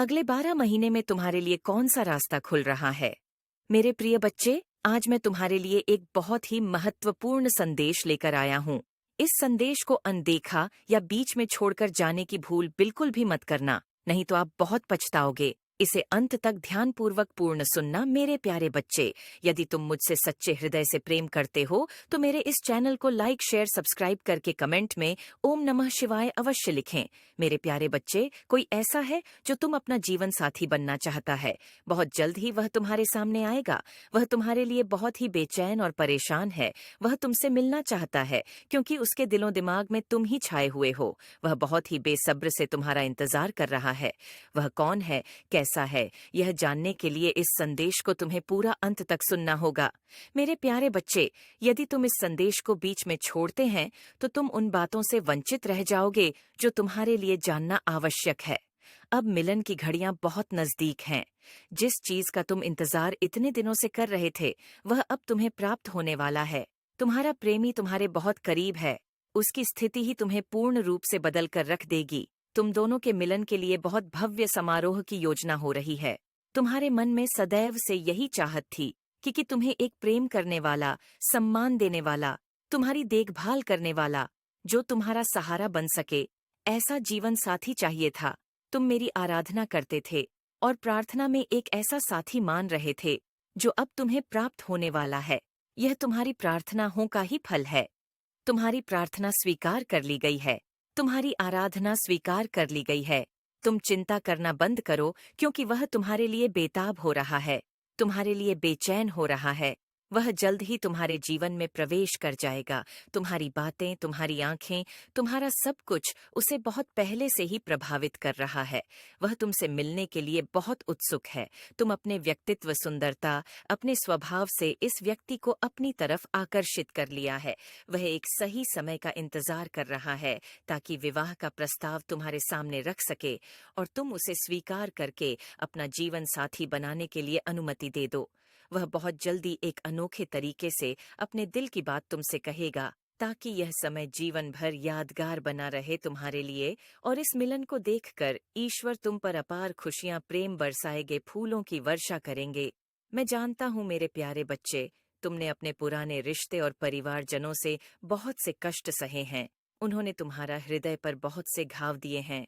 अगले 12 महीने में तुम्हारे लिए कौन सा रास्ता खुल रहा है? मेरे प्रिय बच्चे, आज मैं तुम्हारे लिए एक बहुत ही महत्वपूर्ण संदेश लेकर आया हूँ। इस संदेश को अनदेखा या बीच में छोड़कर जाने की भूल बिल्कुल भी मत करना, नहीं तो आप बहुत पछताओगे। इसे अंत तक ध्यानपूर्वक पूर्ण सुनना मेरे प्यारे बच्चे। यदि तुम मुझसे सच्चे हृदय से प्रेम करते हो तो मेरे इस चैनल को लाइक शेयर सब्सक्राइब करके कमेंट में ओम नमः शिवाय अवश्य लिखें। मेरे प्यारे बच्चे, कोई ऐसा है जो तुम अपना जीवन साथी बनना चाहता है। बहुत जल्द ही वह तुम्हारे सामने आएगा। वह तुम्हारे लिए बहुत ही बेचैन और परेशान है। वह तुमसे मिलना चाहता है क्योंकि उसके दिलों दिमाग में तुम ही छाए हुए हो। वह बहुत ही बेसब्र से तुम्हारा इंतजार कर रहा है। वह कौन है, कैसा है, यह जानने के लिए इस संदेश को तुम्हें पूरा अंत तक सुनना होगा। मेरे प्यारे बच्चे, यदि तुम इस संदेश को बीच में छोड़ते हैं तो तुम उन बातों से वंचित रह जाओगे जो तुम्हारे लिए जानना आवश्यक है। अब मिलन की घड़ियां बहुत नजदीक हैं। जिस चीज का तुम इंतजार इतने दिनों से कर रहे थे, वह अब तुम्हें प्राप्त होने वाला है। तुम्हारा प्रेमी तुम्हारे बहुत करीब है। उसकी स्थिति ही तुम्हें पूर्ण रूप से बदल कर रख देगी। तुम दोनों के मिलन के लिए बहुत भव्य समारोह की योजना हो रही है। तुम्हारे मन में सदैव से यही चाहत थी कि तुम्हें एक प्रेम करने वाला, सम्मान देने वाला, तुम्हारी देखभाल करने वाला, जो तुम्हारा सहारा बन सके, ऐसा जीवन साथी चाहिए था। तुम मेरी आराधना करते थे और प्रार्थना में एक ऐसा साथी मान रहे थे जो अब तुम्हें प्राप्त होने वाला है। यह तुम्हारी प्रार्थनाओं का ही फल है। तुम्हारी प्रार्थना स्वीकार कर ली गई है। तुम्हारी आराधना स्वीकार कर ली गई है। तुम चिंता करना बंद करो क्योंकि वह तुम्हारे लिए बेताब हो रहा है, तुम्हारे लिए बेचैन हो रहा है। वह जल्द ही तुम्हारे जीवन में प्रवेश कर जाएगा। तुम्हारी बातें, तुम्हारी आंखें, तुम्हारा सब कुछ उसे बहुत पहले से ही प्रभावित कर रहा है। वह तुमसे मिलने के लिए बहुत उत्सुक है। तुम अपने व्यक्तित्व, सुंदरता, अपने स्वभाव से इस व्यक्ति को अपनी तरफ आकर्षित कर लिया है। वह एक सही समय का इंतजार कर रहा है ताकि विवाह का प्रस्ताव तुम्हारे सामने रख सके और तुम उसे स्वीकार करके अपना जीवन साथी बनाने के लिए अनुमति दे दो। वह बहुत जल्दी एक अनोखे तरीके से अपने दिल की बात तुमसे कहेगा ताकि यह समय जीवन भर यादगार बना रहे तुम्हारे लिए। और इस मिलन को देखकर ईश्वर तुम पर अपार खुशियां, प्रेम बरसाएंगे, फूलों की वर्षा करेंगे। मैं जानता हूँ मेरे प्यारे बच्चे, तुमने अपने पुराने रिश्ते और परिवारजनों से बहुत से कष्ट सहे हैं। उन्होंने तुम्हारा हृदय पर बहुत से घाव दिए हैं।